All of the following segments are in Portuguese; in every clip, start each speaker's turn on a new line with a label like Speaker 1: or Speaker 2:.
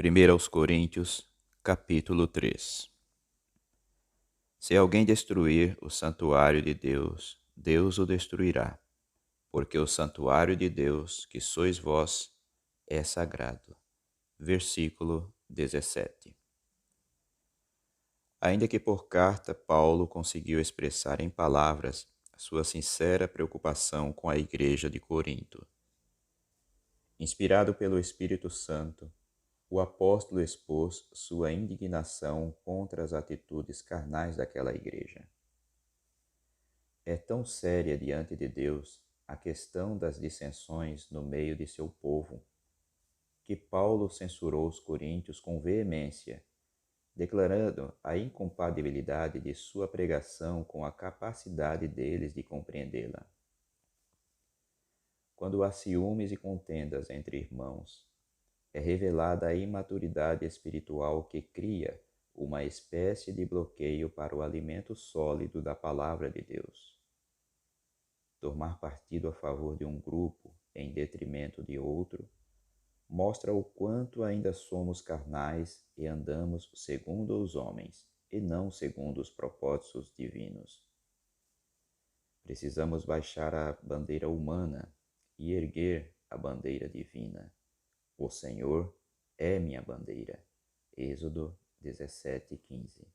Speaker 1: 1 aos Coríntios, capítulo 3. Se alguém destruir o santuário de Deus, Deus o destruirá, porque o santuário de Deus, que sois vós, é sagrado. Versículo 17. Ainda que por carta Paulo conseguiu expressar em palavras a sua sincera preocupação com a igreja de Corinto. Inspirado pelo Espírito Santo, o apóstolo expôs sua indignação contra as atitudes carnais daquela igreja. É tão séria diante de Deus a questão das dissensões no meio de seu povo, que Paulo censurou os coríntios com veemência, declarando a incompatibilidade de sua pregação com a capacidade deles de compreendê-la. Quando há ciúmes e contendas entre irmãos, é revelada a imaturidade espiritual que cria uma espécie de bloqueio para o alimento sólido da palavra de Deus. Tomar partido a favor de um grupo em detrimento de outro mostra o quanto ainda somos carnais e andamos segundo os homens e não segundo os propósitos divinos. Precisamos baixar a bandeira humana e erguer a bandeira divina. O Senhor é minha bandeira. Êxodo 17:15.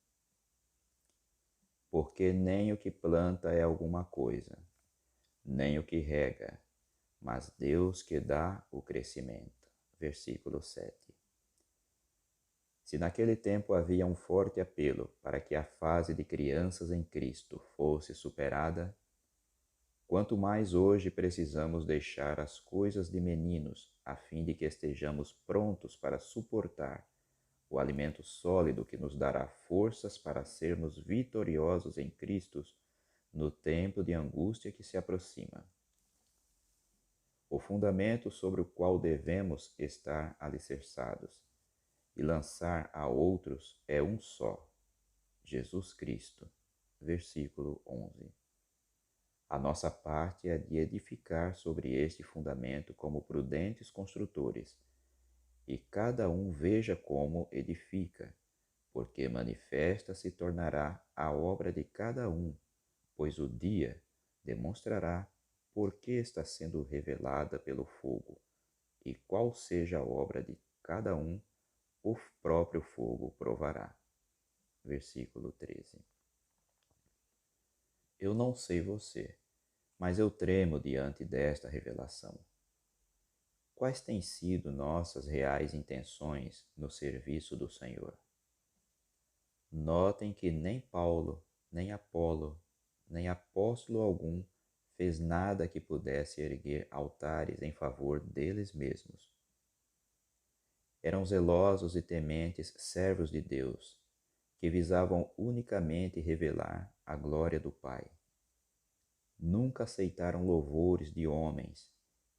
Speaker 1: Porque nem o que planta é alguma coisa, nem o que rega, mas Deus que dá o crescimento. Versículo 7. Se naquele tempo havia um forte apelo para que a fase de crianças em Cristo fosse superada, quanto mais hoje precisamos deixar as coisas de meninos, a fim de que estejamos prontos para suportar o alimento sólido que nos dará forças para sermos vitoriosos em Cristo no tempo de angústia que se aproxima. O fundamento sobre o qual devemos estar alicerçados e lançar a outros é um só, Jesus Cristo. Versículo 11. A nossa parte é de edificar sobre este fundamento como prudentes construtores, e cada um veja como edifica, porque manifesta se tornará a obra de cada um, pois o dia demonstrará por que está sendo revelada pelo fogo, e qual seja a obra de cada um, o próprio fogo provará. Versículo 13. Eu não sei você, mas eu tremo diante desta revelação. Quais têm sido nossas reais intenções no serviço do Senhor? Notem que nem Paulo, nem Apolo, nem apóstolo algum fez nada que pudesse erguer altares em favor deles mesmos. Eram zelosos e tementes servos de Deus, que visavam unicamente revelar a glória do Pai. Nunca aceitaram louvores de homens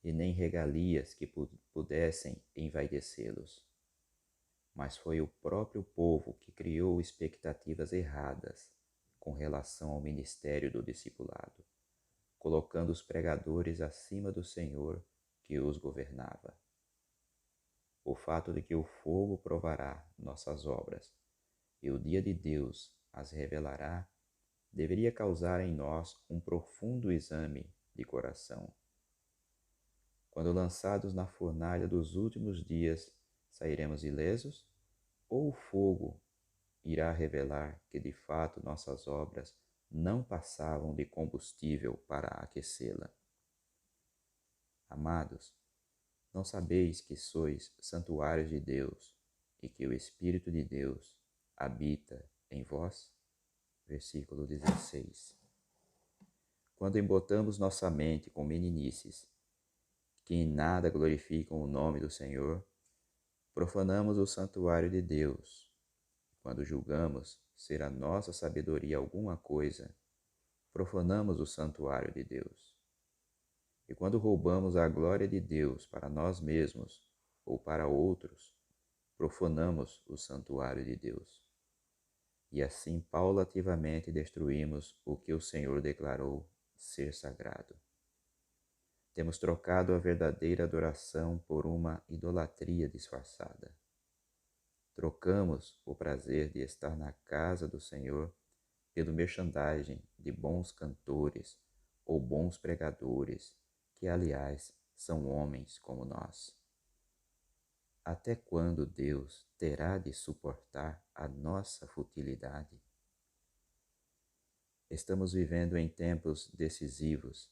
Speaker 1: e nem regalias que pudessem envaidecê-los. Mas foi o próprio povo que criou expectativas erradas com relação ao ministério do discipulado, colocando os pregadores acima do Senhor que os governava. O fato de que o fogo provará nossas obras e o dia de Deus as revelará deveria causar em nós um profundo exame de coração. Quando lançados na fornalha dos últimos dias, sairemos ilesos? Ou o fogo irá revelar que de fato nossas obras não passavam de combustível para aquecê-la? Amados, não sabeis que sois santuários de Deus e que o Espírito de Deus habita em vós? Versículo 16. Quando embotamos nossa mente com meninices, que em nada glorificam o nome do Senhor, profanamos o santuário de Deus. Quando julgamos ser a nossa sabedoria alguma coisa, profanamos o santuário de Deus. E quando roubamos a glória de Deus para nós mesmos ou para outros, profanamos o santuário de Deus. E assim paulativamente destruímos o que o Senhor declarou ser sagrado. Temos trocado a verdadeira adoração por uma idolatria disfarçada. Trocamos o prazer de estar na casa do Senhor pelo merchandising de bons cantores ou bons pregadores, que, aliás, são homens como nós. Até quando Deus terá de suportar a nossa futilidade? Estamos vivendo em tempos decisivos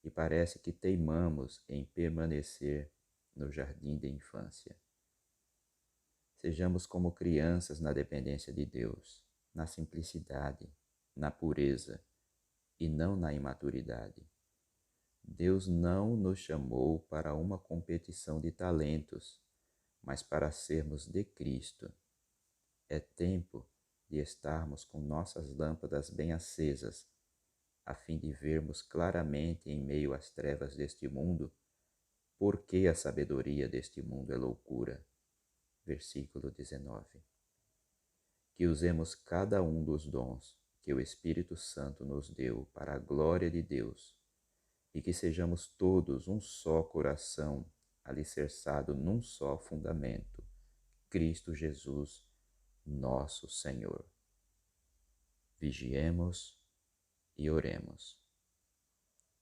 Speaker 1: e parece que teimamos em permanecer no jardim de infância. Sejamos como crianças na dependência de Deus, na simplicidade, na pureza e não na imaturidade. Deus não nos chamou para uma competição de talentos, mas para sermos de Cristo. É tempo de estarmos com nossas lâmpadas bem acesas, a fim de vermos claramente em meio às trevas deste mundo, porque a sabedoria deste mundo é loucura. Versículo 19. Que usemos cada um dos dons que o Espírito Santo nos deu para a glória de Deus, e que sejamos todos um só coração, alicerçado num só fundamento, Cristo Jesus, nosso Senhor. Vigiemos e oremos.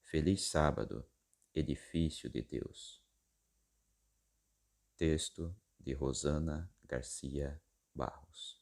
Speaker 1: Feliz sábado, edifício de Deus. Texto de Rosana Garcia Barros.